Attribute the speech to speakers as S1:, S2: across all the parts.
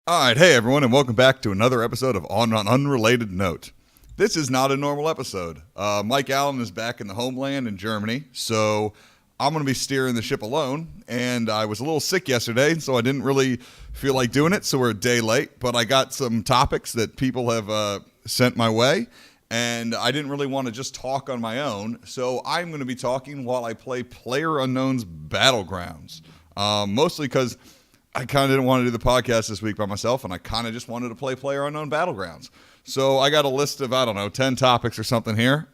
S1: All right, hey everyone, and welcome back to another episode of On an Unrelated Note. This is not a normal episode. Mike Allen is back in the homeland in Germany, so I'm going to be steering the ship alone, and I was a little sick yesterday, so I didn't really feel like doing it, so we're a day late, but I got some topics that people have sent my way, and I didn't really want to just talk on my own, so I'm going to be talking while I play PlayerUnknown's Battlegrounds, mostly because I kind of didn't want to do the podcast this week by myself, and I kind of just wanted to play PlayerUnknown Battlegrounds. So I got a list of, 10 topics or something here.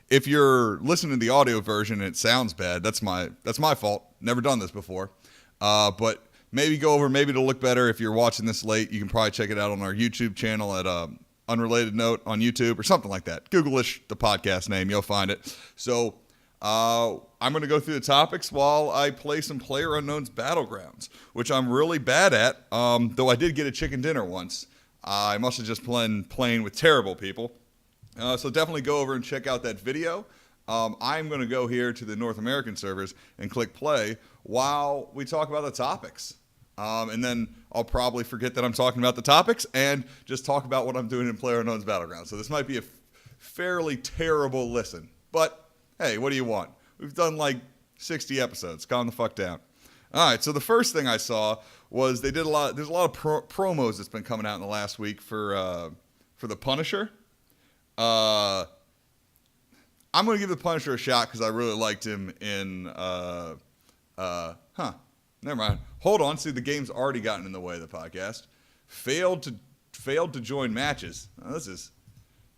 S1: If you're listening to the audio version and it sounds bad, that's my fault. Never done this before. But maybe go over, maybe it'll look better. If you're watching this late, you can probably check it out on our YouTube channel at Unrelated Note on YouTube or something like that. Google-ish the podcast name. You'll find it. So I'm going to go through the topics while I play some PlayerUnknown's Battlegrounds, which I'm really bad at, though I did get a chicken dinner once. I must have just been playing with terrible people. So definitely go over and check out that video. I'm going to go here to the North American servers and click play while we talk about the topics. And then I'll probably forget that I'm talking about the topics and just talk about what I'm doing in PlayerUnknown's Battlegrounds. So this might be a fairly terrible listen, but hey, what do you want? We've done like 60 episodes. Calm the fuck down. All right, so the first thing I saw was there's a lot of promos that's been coming out in the last week for the Punisher. I'm going to give the Punisher a shot because I really liked him in never mind. Hold on, see the game's already gotten in the way of the podcast. Failed to join matches. This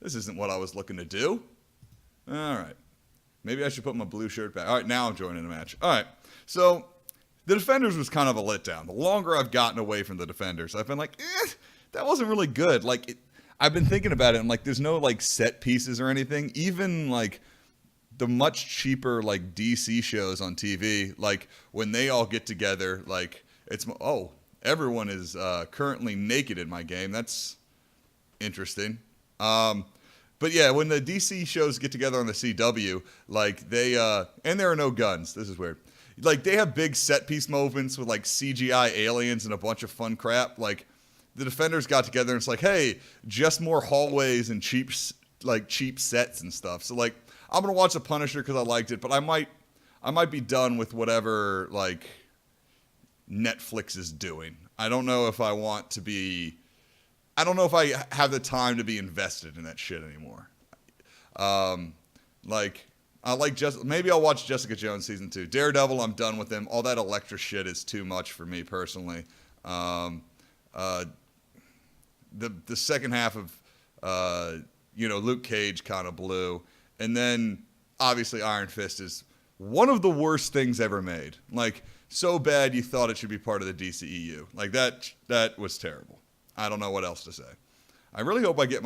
S1: isn't what I was looking to do. All right. Maybe I should put my blue shirt back. All right, now I'm joining a match. All right, so the Defenders was kind of a letdown. The longer I've gotten away from the Defenders, I've been like, that wasn't really good. I've been thinking about it, and there's no set pieces or anything. Even the much cheaper DC shows on TV, when they all get together, it's everyone is currently naked in my game. That's interesting. But yeah, when the DC shows get together on the CW, and there are no guns. This is weird. They have big set piece moments with CGI aliens and a bunch of fun crap. The Defenders got together and it's hey, just more hallways and cheap sets and stuff. So I'm gonna watch The Punisher because I liked it, but I might be done with whatever Netflix is doing. I don't know if I have the time to be invested in that shit anymore. Maybe I'll watch Jessica Jones season 2. Daredevil, I'm done with him. All that Elektra shit is too much for me personally. The second half of Luke Cage kind of blew, and then obviously Iron Fist is one of the worst things ever made. So bad you thought it should be part of the DCEU. That was terrible. I don't know what else to say. I really hope I get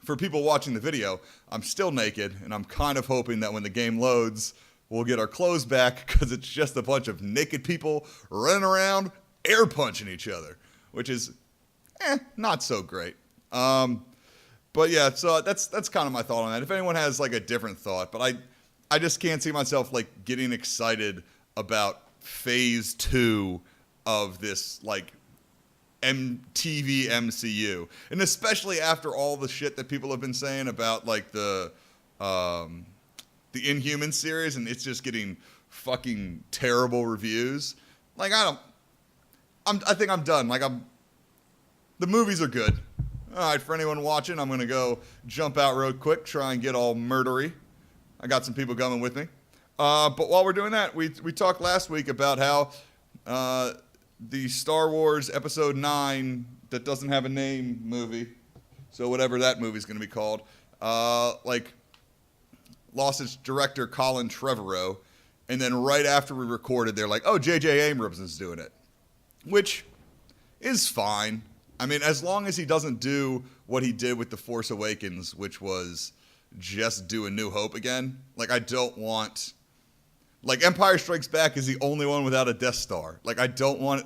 S1: for people watching the video, I'm still naked, and I'm kind of hoping that when the game loads, we'll get our clothes back, because it's just a bunch of naked people running around, air punching each other, which is, not so great. But yeah, so that's kind of my thought on that. If anyone has a different thought, but I just can't see myself getting excited about phase 2 of this TV MCU, and especially after all the shit that people have been saying about the Inhuman series, and it's just getting fucking terrible reviews. I think I'm done. The movies are good. All right, for anyone watching, I'm gonna go jump out real quick, try and get all murdery. I got some people coming with me. But while we're doing that, we talked last week about how the Star Wars Episode 9 that doesn't have a name movie, so whatever that movie's going to be called, lost its director Colin Trevorrow, and then right after we recorded, they're oh, J.J. Abrams is doing it, which is fine. I mean, as long as he doesn't do what he did with The Force Awakens, which was just do A New Hope again. I don't want... Empire Strikes Back is the only one without a Death Star. I don't want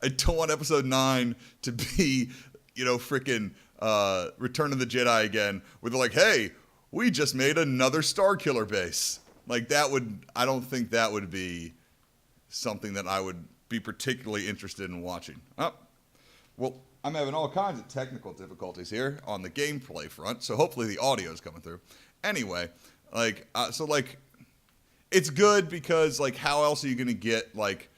S1: Episode 9 to be, freaking Return of the Jedi again, where they're hey, we just made another Star Killer base. I don't think that would be something that I would be particularly interested in watching. Oh, Well, I'm having all kinds of technical difficulties here on the gameplay front, so hopefully the audio is coming through. Anyway, it's good because, like, how else are you going to get, like,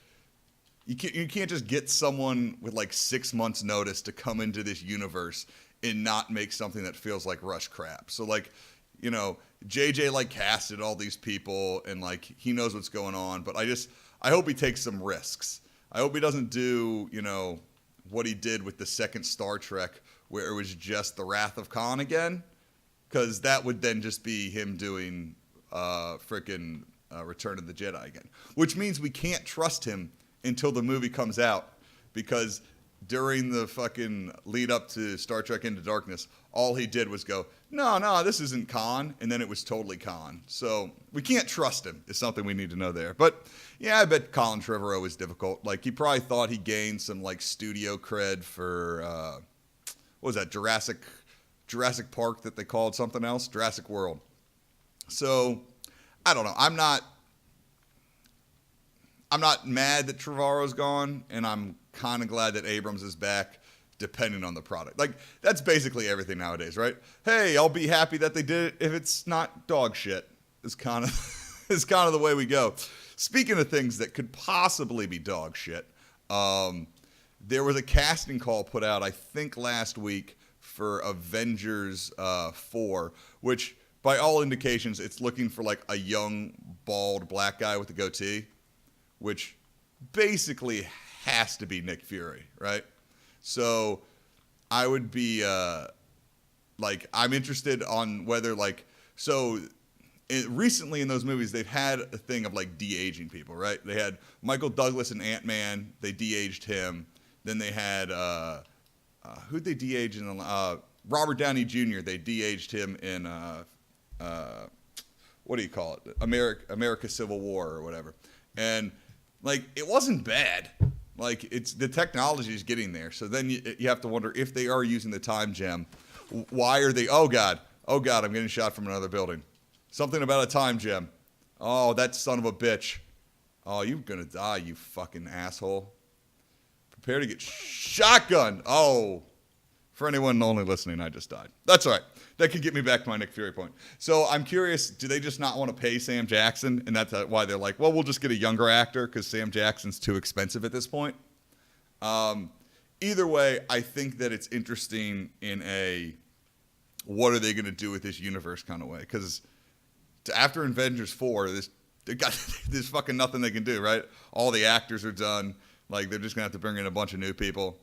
S1: you can't just get someone with, like, 6 months notice to come into this universe and not make something that feels like rush crap. So, like, you know, JJ, like, casted all these people and, like, he knows what's going on, but I hope he takes some risks. I hope he doesn't do, you know, what he did with the second Star Trek where it was just the Wrath of Khan again, because that would then just be him doing Return of the Jedi again, which means we can't trust him until the movie comes out, because during the fucking lead up to Star Trek Into Darkness, all he did was go, no, this isn't Khan, and then it was totally Khan. So we can't trust him is something we need to know there. But yeah, I bet Colin Trevorrow was difficult. Like, he probably thought he gained some, like, studio cred for what was that, Jurassic Park that they called something else, Jurassic World. So I don't know. I'm not mad that Trevorrow's gone, and I'm kind of glad that Abrams is back, depending on the product. Like, that's basically everything nowadays, right? Hey, I'll be happy that they did it if it's not dog shit. Is kind of the way we go. Speaking of things that could possibly be dog shit, there was a casting call put out, I think last week, for Avengers 4, which by all indications, it's looking for, like, a young, bald black guy with a goatee, which basically has to be Nick Fury, right? So I would be, I'm interested on whether, like, recently in those movies, they've had a thing of, like, de-aging people, right? They had Michael Douglas in Ant-Man, they de-aged him. Then they had, who'd they de-age in? Robert Downey Jr., they de-aged him in, what do you call it? America Civil War or whatever. And, like, it wasn't bad. Like, it's the technology is getting there. So then you have to wonder if they are using the time gem. Why are they? Oh God, I'm getting shot from another building. Something about a time gem. Oh, that son of a bitch. Oh, you're gonna die, you fucking asshole. Prepare to get shotgunned. Oh, for anyone only listening, I just died. That's all right. That could get me back to my Nick Fury point. So I'm curious, do they just not want to pay Sam Jackson? And that's why they're like, well, we'll just get a younger actor because Sam Jackson's too expensive at this point. Either way, I think that it's interesting in a what are they going to do with this universe kind of way. Because after Avengers 4, there's fucking nothing they can do, right? All the actors are done. Like, they're just going to have to bring in a bunch of new people.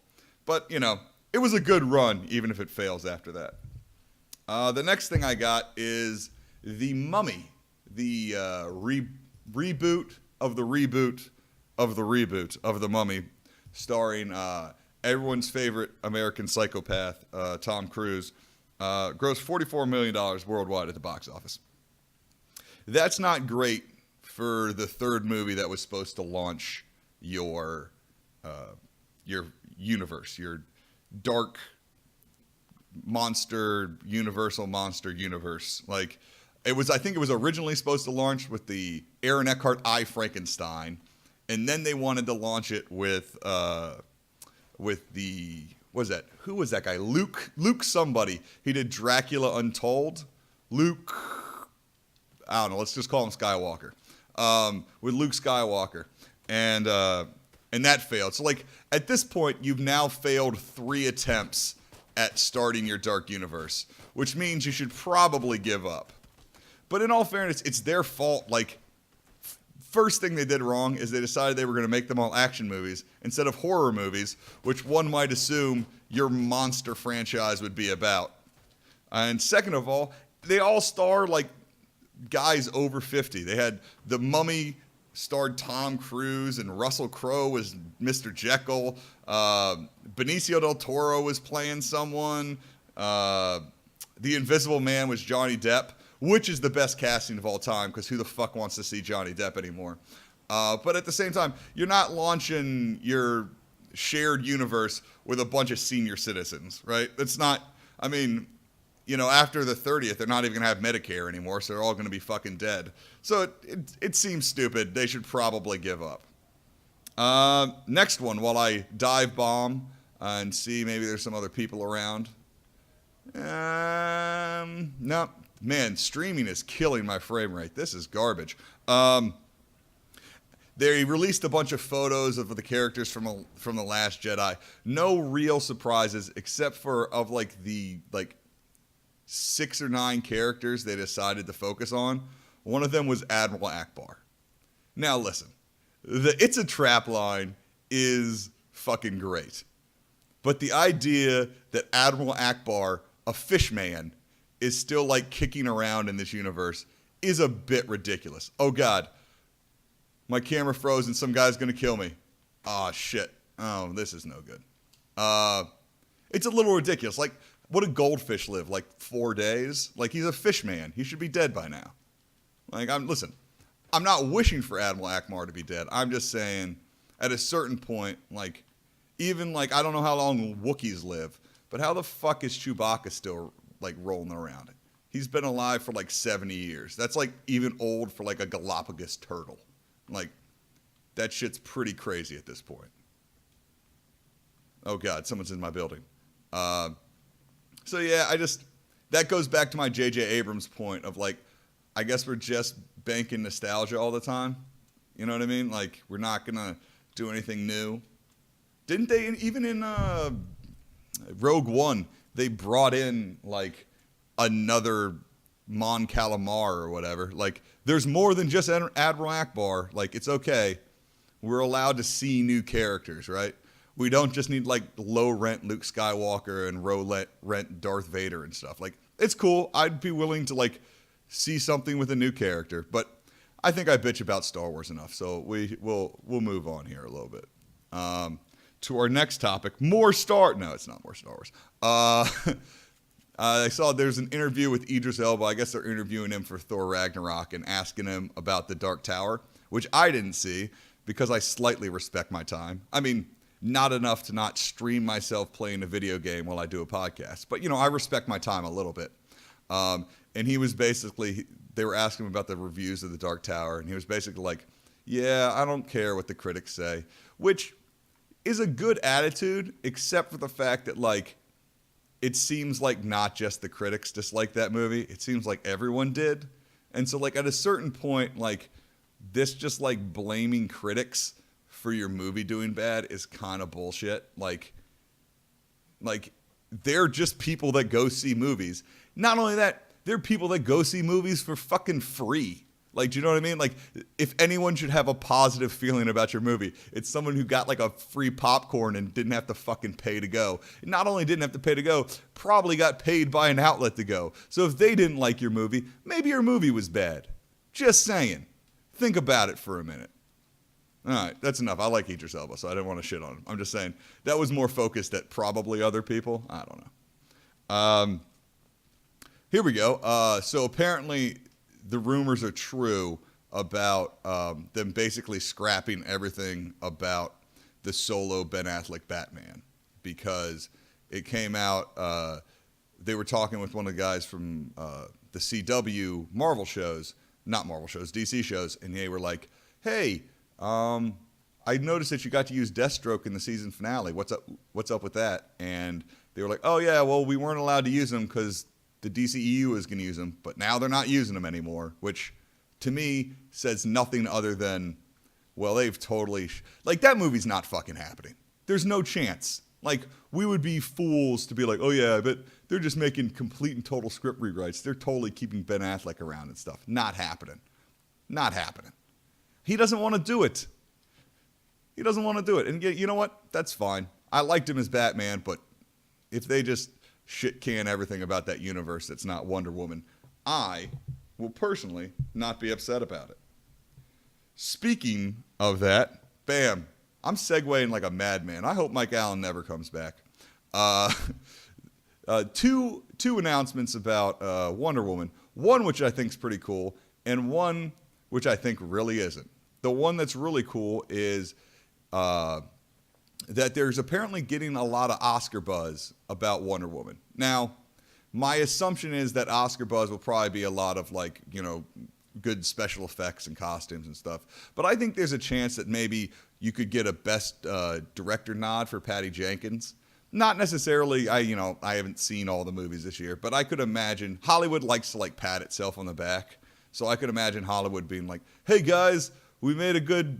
S1: But, you know, it was a good run, even if it fails after that. The next thing I got is The Mummy, the reboot of the reboot of the reboot of The Mummy, starring everyone's favorite American psychopath, Tom Cruise, grossed $44 million worldwide at the box office. That's not great for the third movie that was supposed to launch your universe, your dark monster, universal monster universe. Like, I think it was originally supposed to launch with the Aaron Eckhart I, Frankenstein, and then they wanted to launch it with the, what was that? Who was that guy? Luke somebody. He did Dracula Untold. Luke, I don't know, let's just call him Skywalker. With Luke Skywalker. And that failed. So, like, at this point, you've now failed 3 attempts at starting your dark universe, which means you should probably give up. But in all fairness, it's their fault. Like, first thing they did wrong is they decided they were going to make them all action movies instead of horror movies, which one might assume your monster franchise would be about. And second of all, they all star, like, guys over 50. They had The Mummy starred Tom Cruise, and Russell Crowe was Mr. Jekyll. Benicio del Toro was playing someone. The Invisible Man was Johnny Depp, which is the best casting of all time, because who the fuck wants to see Johnny Depp anymore? But at the same time, you're not launching your shared universe with a bunch of senior citizens, right? It's not, I mean, you know, after the 30th, they're not even going to have Medicare anymore, so they're all going to be fucking dead. So it seems stupid. They should probably give up. Next one, while I dive bomb and see maybe there's some other people around. No, man, streaming is killing my frame rate. This is garbage. They released a bunch of photos of the characters from The Last Jedi. No real surprises except for of like the 6 or 9 characters they decided to focus on. One of them was Admiral Akbar. Now listen, the "It's a Trap" line is fucking great. But the idea that Admiral Akbar, a fish man, is still like kicking around in this universe is a bit ridiculous. Oh God, my camera froze and some guy's gonna kill me. Oh shit. Oh, this is no good. It's a little ridiculous. Like, what a goldfish live? Like 4 days? Like, he's a fish man. He should be dead by now. Like, I'm not wishing for Admiral Akbar to be dead. I'm just saying, at a certain point, like, even like, I don't know how long Wookiees live, but how the fuck is Chewbacca still like rolling around? He's been alive for like 70 years. That's like even old for like a Galapagos turtle. Like, that shit's pretty crazy at this point. Oh God, someone's in my building. So yeah, that goes back to my J.J. Abrams point of like, I guess we're just banking nostalgia all the time. You know what I mean? Like, we're not gonna do anything new. Didn't they, even in Rogue One, they brought in like another Mon Calamar or whatever. Like, there's more than just Admiral Akbar. Like, it's okay. We're allowed to see new characters, right? We don't just need like low rent Luke Skywalker and rent Darth Vader and stuff. Like, it's cool. I'd be willing to like see something with a new character, but I think I bitch about Star Wars enough, so we'll move on here a little bit. To our next topic, No, it's not more Star Wars. I saw there's an interview with Idris Elba. I guess they're interviewing him for Thor Ragnarok and asking him about the Dark Tower, which I didn't see because I slightly respect my time. I mean, not enough to not stream myself playing a video game while I do a podcast, but I respect my time a little bit. And he was they were asking him about the reviews of the Dark Tower, and he was basically like, yeah, I don't care what the critics say, which is a good attitude, except for the fact that, like, it seems like not just the critics disliked that movie. It seems like everyone did. And so, like, at a certain point, like, this just, like, blaming critics for your movie doing bad is kind of bullshit. Like, they're just people that go see movies. Not only that, they're people that go see movies for fucking free. Like, do you know what I mean? Like, if anyone should have a positive feeling about your movie, it's someone who got like a free popcorn and didn't have to fucking pay to go. Not only didn't have to pay to go, probably got paid by an outlet to go. So if they didn't like your movie, maybe your movie was bad. Just saying. Think about it for a minute. All right, that's enough. I like Idris Elba, so I didn't want to shit on him. I'm just saying that was more focused at probably other people. I don't know. Here we go. So apparently the rumors are true about them basically scrapping everything about the solo Ben Affleck Batman, because it came out, they were talking with one of the guys from the CW Marvel shows, not Marvel shows, DC shows, and they were like, hey, I noticed that you got to use Deathstroke in the season finale. What's up with that? And they were like, oh yeah, well, we weren't allowed to use them because the DCEU was going to use them, but now they're not using them anymore, which to me says nothing other than, well, they've totally... like, that movie's not fucking happening. There's no chance. Like, we would be fools to be like, oh yeah, but they're just making complete and total script rewrites. They're totally keeping Ben Affleck around and stuff. Not happening. Not happening. He doesn't want to do it. He doesn't want to do it. And you know what? That's fine. I liked him as Batman, but if they just shit can everything about that universe that's not Wonder Woman, I will personally not be upset about it. Speaking of that, bam, I'm segueing like a madman. I hope Mike Allen never comes back. Two announcements about Wonder Woman. One which I think is pretty cool, and one which I think really isn't. The one that's really cool is that there's apparently getting a lot of Oscar buzz about Wonder Woman. Now, my assumption is that Oscar buzz will probably be a lot of, like, good special effects and costumes and stuff. But I think there's a chance that maybe you could get a best director nod for Patty Jenkins. Not necessarily, I haven't seen all the movies this year, but I could imagine Hollywood likes to like pat itself on the back. So I could imagine Hollywood being like, "Hey guys, we made a good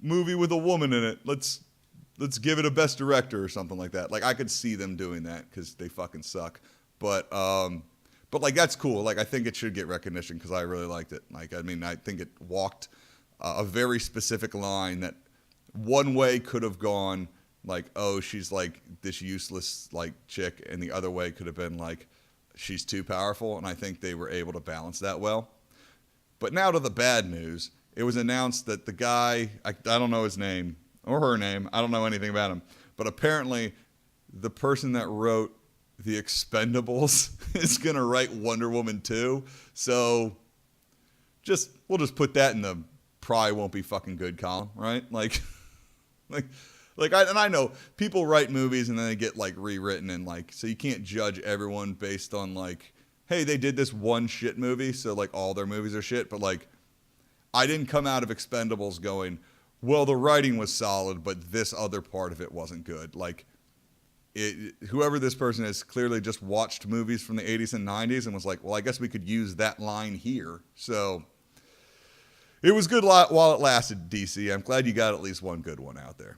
S1: movie with a woman in it. Let's give it a best director or something like that." Like I could see them doing that cuz they fucking suck. But like that's cool. Like I think it should get recognition cuz I really liked it. Like I mean, I think it walked a very specific line that one way could have gone like, oh, she's like this useless like chick, and the other way could have been like she's too powerful, and I think they were able to balance that well. But now to the bad news. It was announced that the guy, I don't know his name or her name, I don't know anything about him, but apparently the person that wrote The Expendables is going to write Wonder Woman 2. So we'll just put that in the probably won't be fucking good column, right? I know people write movies and then they get like rewritten and like, so you can't judge everyone based on like, hey, they did this one shit movie, so like all their movies are shit, but like, I didn't come out of Expendables going, well, the writing was solid, but this other part of it wasn't good. Like, whoever this person is clearly just watched movies from the 80s and 90s and was like, well, I guess we could use that line here. So it was good while it lasted, DC. I'm glad you got at least one good one out there.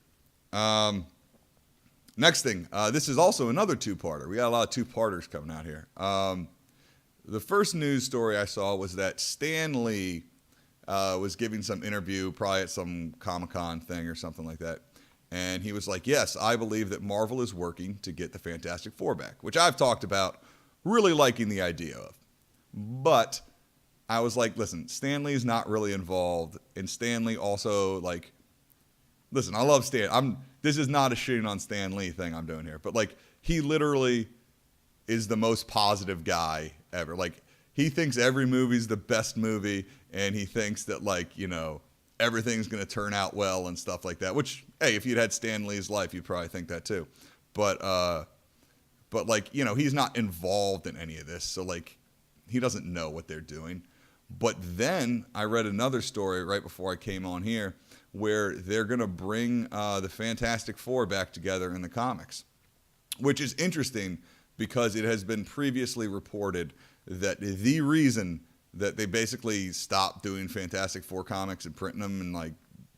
S1: Next thing, this is also another two-parter. We got a lot of two-parters coming out here. The first news story I saw was that Stan Lee was giving some interview, probably at some Comic-Con thing or something like that. And he was like, yes, I believe that Marvel is working to get the Fantastic Four back, which I've talked about really liking the idea of. But I was like, listen, Stan Lee's not really involved. And Stan Lee also, like, listen, I love Stan. This is not a shitting on Stan Lee thing I'm doing here. But, like, he literally is the most positive guy ever. Like, he thinks every movie's the best movie, and he thinks that, like, everything's going to turn out well and stuff like that, which, hey, if you'd had Stan Lee's life, you'd probably think that too. But like, he's not involved in any of this, so, like, he doesn't know what they're doing. But then I read another story right before I came on here where they're going to bring the Fantastic Four back together in the comics, which is interesting because it has been previously reported that the reason that they basically stopped doing Fantastic Four comics and printing them and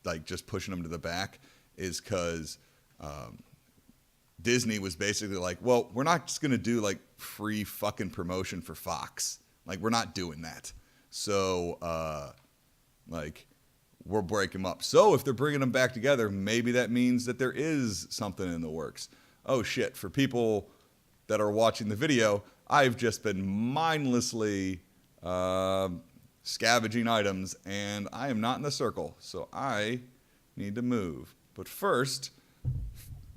S1: like just pushing them to the back is because Disney was basically like, well, we're not just going to do like free fucking promotion for Fox. Like, we're not doing that. So, like, we'll break them up. So if they're bringing them back together, maybe that means that there is something in the works. Oh, shit. For people that are watching the video, I've just been mindlessly scavenging items, and I am not in the circle, so I need to move. But first,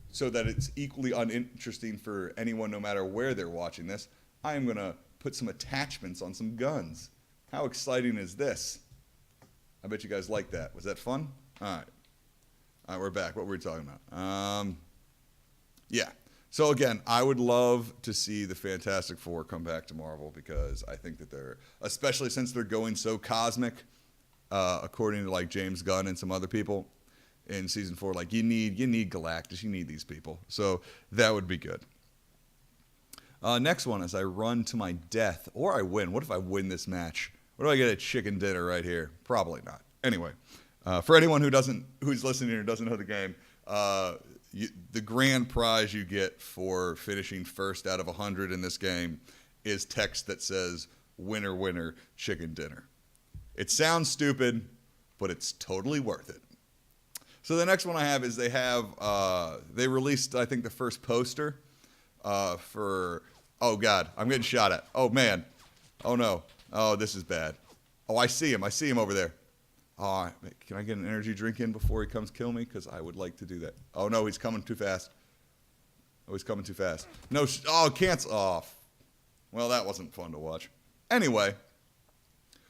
S1: so that it's equally uninteresting for anyone no matter where they're watching this, I am going to put some attachments on some guns. How exciting is this? I bet you guys like that. Was that fun? All right, we're back. What were we talking about? Yeah. So again, I would love to see the Fantastic Four come back to Marvel because I think that they're, especially since they're going so cosmic, according to like James Gunn and some other people in season 4, like you need Galactus, you need these people. So that would be good. Next one is I run to my death or I win. What if I win this match? What do I get at chicken dinner right here? Probably not. Anyway, for anyone who's listening or doesn't know the game, the grand prize you get for finishing first out of 100 in this game is text that says, winner, winner, chicken dinner. It sounds stupid, but it's totally worth it. So the next one I have is they released, I think, the first poster for, oh God, I'm getting shot at. Oh man. Oh no. Oh, this is bad. Oh, I see him over there. Oh, can I get an energy drink in before he comes kill me? Because I would like to do that. Oh, no, he's coming too fast. Oh, he's coming too fast. No, cancel off. Well, that wasn't fun to watch. Anyway,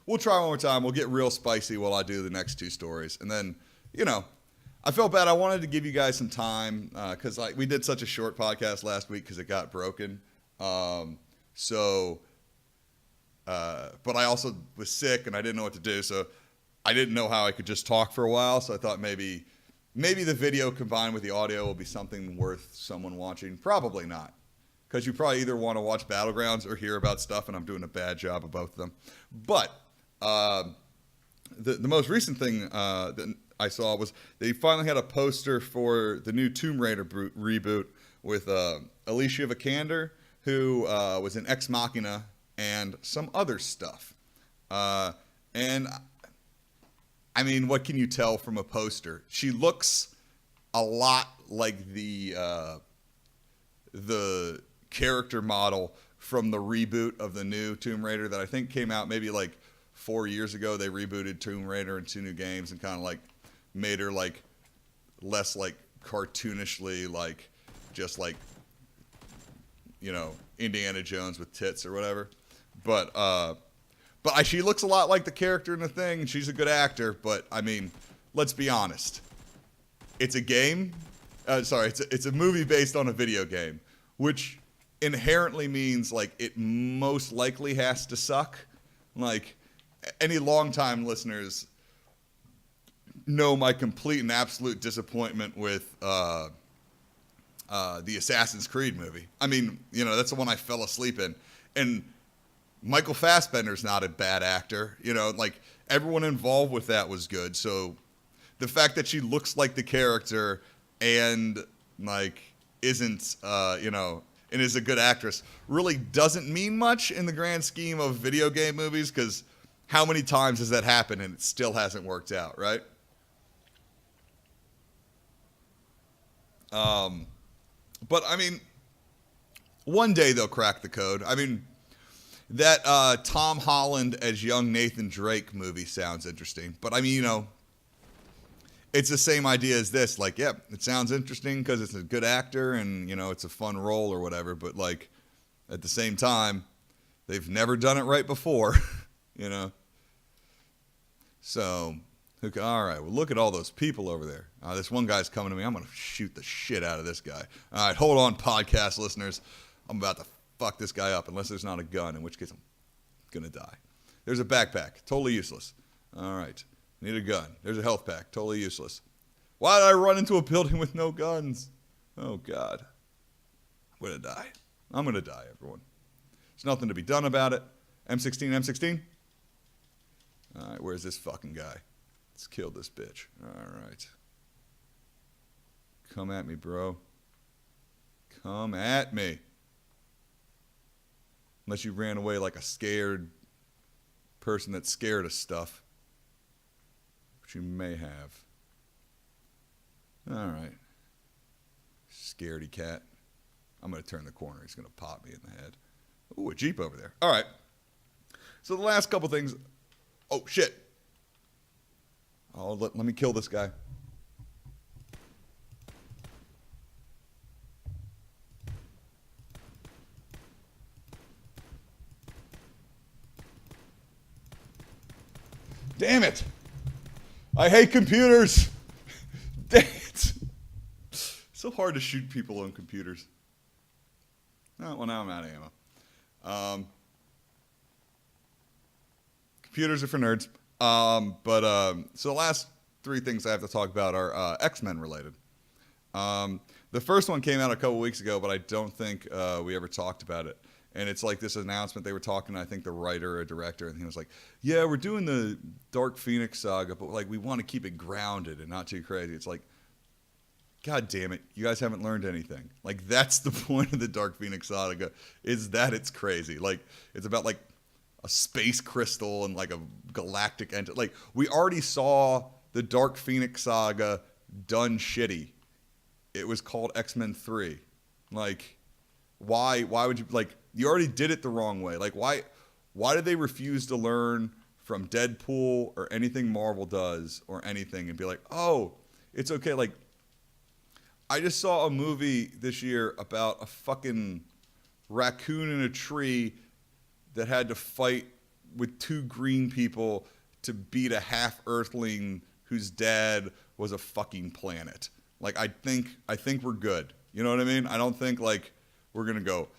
S1: we'll try one more time. We'll get real spicy while I do the next two stories. And then, I felt bad. I wanted to give you guys some time because we did such a short podcast last week because it got broken. But I also was sick and I didn't know what to do. So I didn't know how I could just talk for a while. So I thought maybe maybe the video combined with the audio will be something worth someone watching. Probably not, because you probably either want to watch Battlegrounds or hear about stuff, and I'm doing a bad job of both of them. But the most recent thing that I saw was they finally had a poster for the new Tomb Raider reboot with Alicia Vikander, who was in Ex Machina and some other stuff. And I mean, what can you tell from a poster? She looks a lot like the character model from the reboot of the new Tomb Raider that I think came out maybe like 4 years ago. They rebooted Tomb Raider in 2 new games and kind of like made her like less like cartoonishly like just like, you know, Indiana Jones with tits or whatever. But she looks a lot like the character in the thing, and she's a good actor. But I mean, let's be honest. It's a game. It's a movie based on a video game, which inherently means like it most likely has to suck. Like any longtime listeners know my complete and absolute disappointment with the Assassin's Creed movie. I mean, you know, that's the one I fell asleep in, and Michael Fassbender's not a bad actor. You know, like everyone involved with that was good. So the fact that she looks like the character and like isn't, you know, and is a good actress really doesn't mean much in the grand scheme of video game movies, because how many times has that happened and it still hasn't worked out, right? But I mean, one day they'll crack the code. I mean, that Tom Holland as young Nathan Drake movie sounds interesting. But I mean, you know, it's the same idea as this. Like, yeah, it sounds interesting because it's a good actor and, you know, it's a fun role or whatever. But like, at the same time, they've never done it right before, you know. So, all right, well, look at all those people over there. This one guy's coming to me. I'm going to shoot the shit out of this guy. All right, hold on, podcast listeners. I'm about to fuck this guy up, unless there's not a gun, in which case I'm going to die. There's a backpack. Totally useless. All right. Need a gun. There's a health pack. Totally useless. Why did I run into a building with no guns? Oh, God. I'm going to die. I'm going to die, everyone. There's nothing to be done about it. M16, M16? All right, where's this fucking guy? Let's kill this bitch. All right. Come at me, bro. Come at me. Unless you ran away like a scared person that's scared of stuff. Which you may have. All right. Scaredy cat. I'm going to turn the corner. He's going to pop me in the head. Ooh, a Jeep over there. All right. So the last couple things. Oh, shit. Oh, let me kill this guy. Damn it. I hate computers. Damn it. So hard to shoot people on computers. Oh, well, now I'm out of ammo. Computers are for nerds. So the last 3 things I have to talk about are X-Men related. The first one came out a couple weeks ago, but I don't think we ever talked about it. And it's like this announcement. They were talking, I think, the writer or director, and he was like, yeah, we're doing the Dark Phoenix saga, but like we want to keep it grounded and not too crazy. It's like, God damn it, you guys haven't learned anything. Like, that's the point of the Dark Phoenix saga, is that it's crazy. Like, it's about like a space crystal and like a galactic entity. Like, we already saw the Dark Phoenix saga done shitty. It was called X-Men 3. Like, why would you, like, you already did it the wrong way. Like, why did they refuse to learn from Deadpool or anything Marvel does or anything and be like, oh, it's okay. Like, I just saw a movie this year about a fucking raccoon in a tree that had to fight with 2 green people to beat a half-earthling whose dad was a fucking planet. Like, I think we're good. You know what I mean? I don't think, like, we're going to go,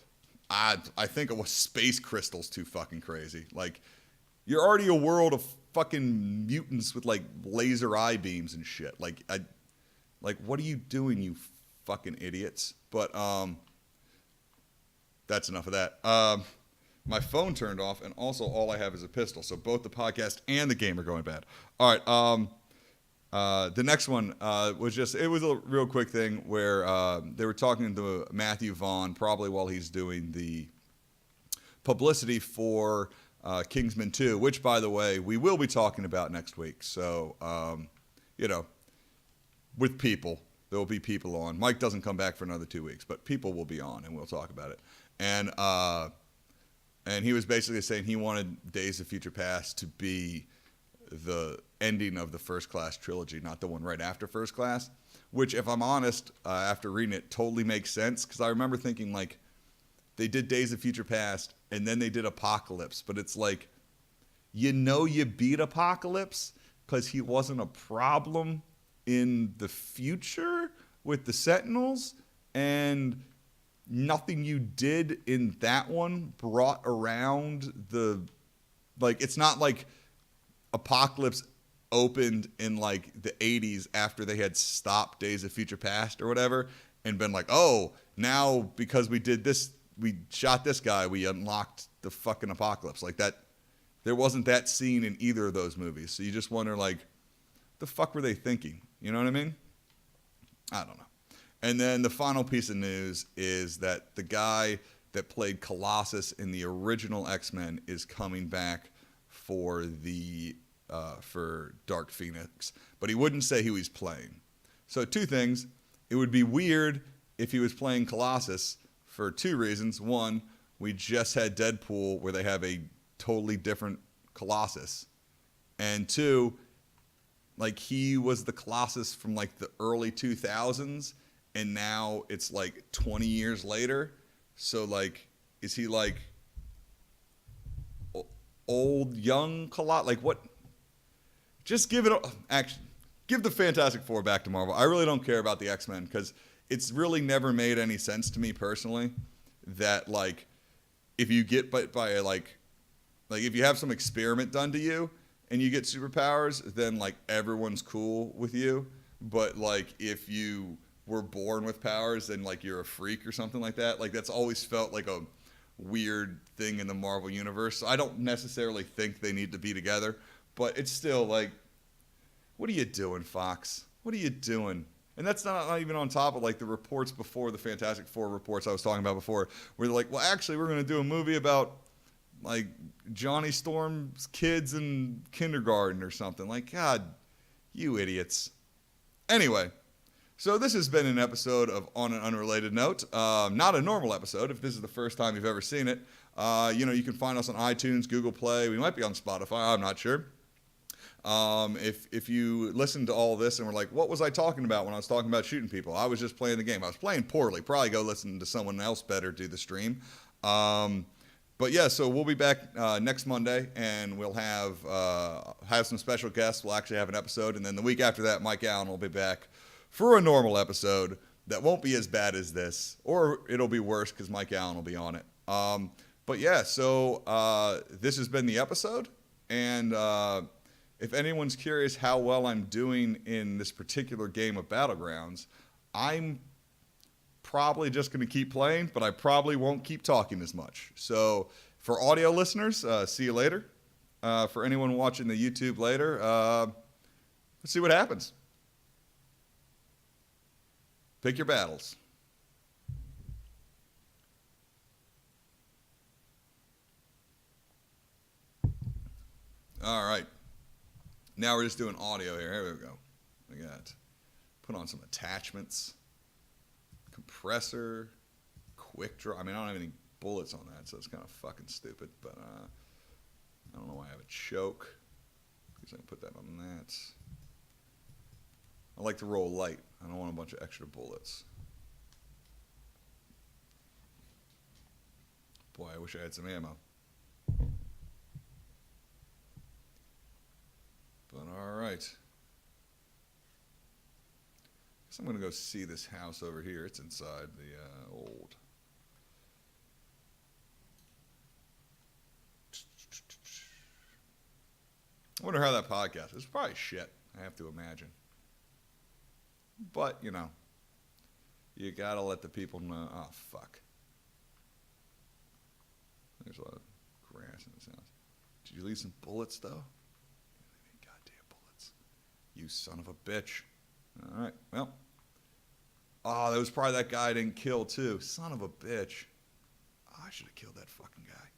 S1: I think it was space crystals too fucking crazy. Like, you're already a world of fucking mutants with, like, laser eye beams and shit. Like, Like, what are you doing, you fucking idiots? But that's enough of that. My phone turned off, and also all I have is a pistol. So both the podcast and the game are going bad. All right. The next one it was a real quick thing where they were talking to Matthew Vaughn, probably while he's doing the publicity for Kingsman 2, which, by the way, we will be talking about next week. So, with people, there will be people on. Mike doesn't come back for another 2 weeks, but people will be on, and we'll talk about it. And he was basically saying he wanted Days of Future Past to be the ending of the First Class trilogy, not the one right after First Class, which, if I'm honest, after reading it, totally makes sense, because I remember thinking, like, they did Days of Future Past, and then they did Apocalypse, but it's like, you beat Apocalypse because he wasn't a problem in the future with the Sentinels, and nothing you did in that one brought around it's not like Apocalypse opened in like the 80s after they had stopped Days of Future Past or whatever and been like, oh, now because we did this, we shot this guy, we unlocked the fucking Apocalypse. Like that, there wasn't that scene in either of those movies. So you just wonder, like, the fuck were they thinking? You know what I mean? I don't know. And then the final piece of news is that the guy that played Colossus in the original X-Men is coming back for Dark Phoenix, but he wouldn't say who he's playing. So two things. It would be weird if he was playing Colossus for two reasons. One, we just had Deadpool where they have a totally different Colossus. And two, like, he was the Colossus from like the early 2000s, and now it's like 20 years later. So like, is he like old, young Colossus? Like, what? Just give the Fantastic Four back to Marvel. I really don't care about the X-Men because it's really never made any sense to me personally that, like, if you get by like if you have some experiment done to you and you get superpowers, then like everyone's cool with you. But like if you were born with powers, then like you're a freak or something like that. Like that's always felt like a weird thing in the Marvel universe. So I don't necessarily think they need to be together, but it's still like, what are you doing, Fox? What are you doing? And that's not even on top of like the reports before, the Fantastic Four reports I was talking about before, where they're like, well, actually, we're going to do a movie about like Johnny Storm's kids in kindergarten or something. Like, God, you idiots. Anyway, so this has been an episode of On an Unrelated Note. Not a normal episode if this is the first time you've ever seen it. You can find us on iTunes, Google Play. We might be on Spotify. I'm not sure. If you listen to all this and were like, what was I talking about when I was talking about shooting people? I was just playing the game. I was playing poorly. Probably go listen to someone else better do the stream. But yeah, so we'll be back next Monday, and we'll have some special guests. We'll actually have an episode, and then the week after that, Mike Allen will be back for a normal episode that won't be as bad as this, or it'll be worse because Mike Allen will be on it. But yeah, so this has been the episode, and if anyone's curious how well I'm doing in this particular game of Battlegrounds, I'm probably just going to keep playing, but I probably won't keep talking as much. So for audio listeners, see you later. For anyone watching the YouTube later, let's see what happens. Pick your battles. All right. Now we're just doing audio here. Here we go. We got put on some attachments. Compressor, quick draw. I mean, I don't have any bullets on that, so it's kind of fucking stupid. But I don't know why I have a choke. Because I can put that on that. I like to roll light. I don't want a bunch of extra bullets. Boy, I wish I had some ammo. But all right. I'm going to go see this house over here. It's inside the old. I wonder how that podcast is. Probably shit, I have to imagine. But, you know, you gotta let the people know. Oh, fuck. There's a lot of grass in this house. Did you leave some bullets, though? Goddamn bullets. You son of a bitch. All right, well. Oh, that was probably that guy I didn't kill, too. Son of a bitch. Oh, I should have killed that fucking guy.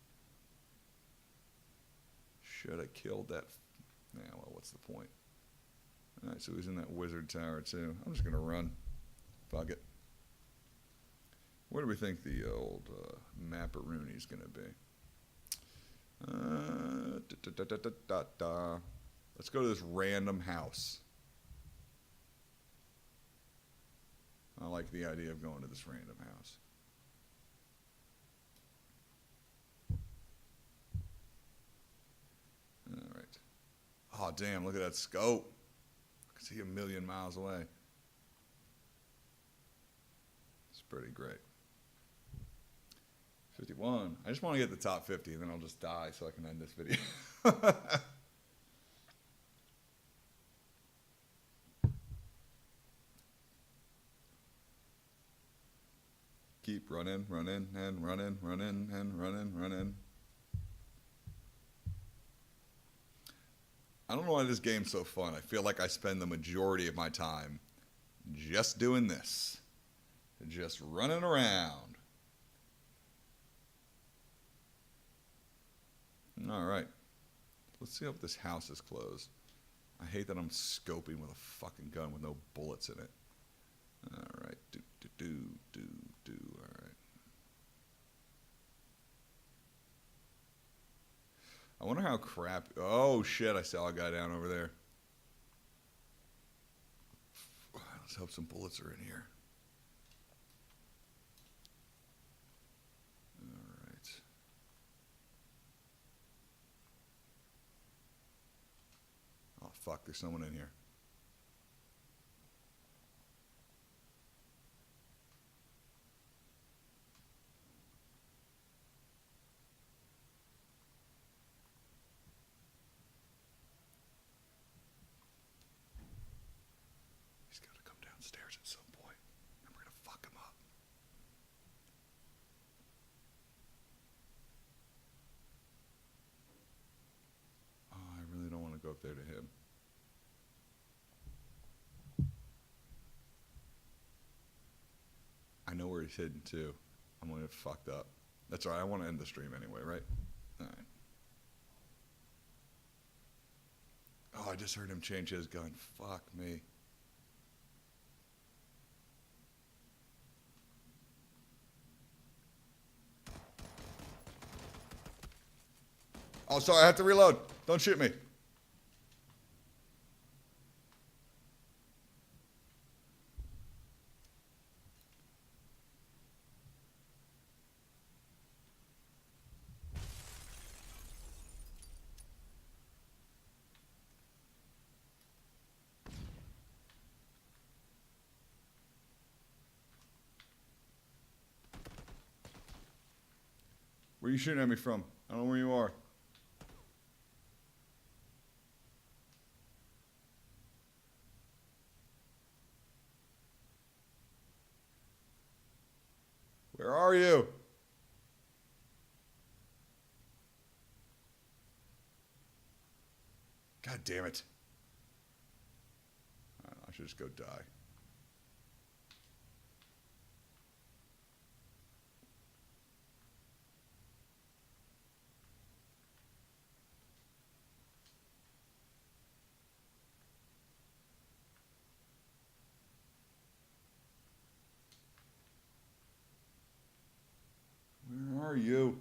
S1: Should have killed that. Yeah, well, what's the point? All right, so he's in that wizard tower, too. I'm just going to run. Fuck it. Where do we think the old Mapperoonie is going to be? Let's go to this random house. I like the idea of going to this random house. All right. Oh, damn, look at that scope. I can see a million miles away. It's pretty great. 51. I just want to get the top 50, and then I'll just die so I can end this video. Keep running, running, and running, running, and running, running. I don't know why this game's so fun. I feel like I spend the majority of my time just doing this. Just running around. All right. Let's see if this house is closed. I hate that I'm scoping with a fucking gun with no bullets in it. All right. All right. I wonder how crap. Oh, shit. I saw a guy down over there. Let's hope some bullets are in here. All right. Oh, fuck. There's someone in here. Downstairs at some point, and we're gonna fuck him up. Oh, I really don't want to go up there to him. I know where he's hidden too. I'm gonna get fucked up. That's all right. I want to end the stream anyway, right? All right. Oh, I just heard him change his gun. Fuck me. Oh, sorry, I have to reload. Don't shoot me. Where are you shooting at me from? I don't know where you are. Where are you? God damn it. I should just go die. Where are you?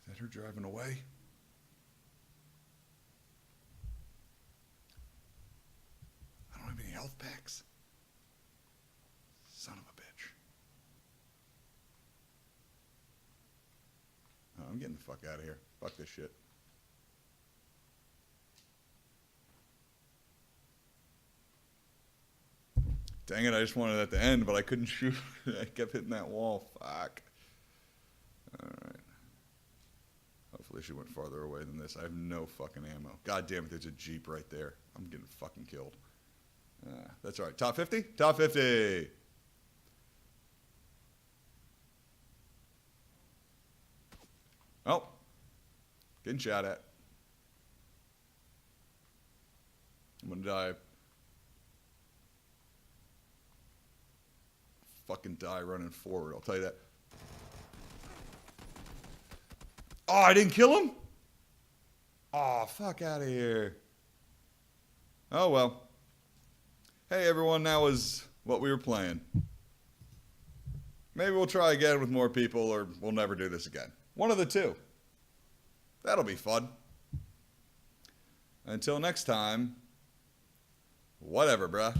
S1: Is that her driving away? I don't have any health packs. Son of a bitch. Oh, I'm getting the fuck out of here. Fuck this shit. Dang it, I just wanted that to end, but I couldn't shoot. I kept hitting that wall. Fuck. Alright. Hopefully Hopefully she went farther away than this. I have no fucking ammo. God damn it, there's a Jeep right there. I'm getting fucking killed. That's all right. Top 50? Top 50! Oh. Getting shot at. I'm gonna die. Fucking die running forward, I'll tell you that. Oh, I didn't kill him? Oh, fuck out of here. Oh, well. Hey, everyone, that was what we were playing. Maybe we'll try again with more people, or we'll never do this again. One of the two. That'll be fun. Until next time, whatever, bruh.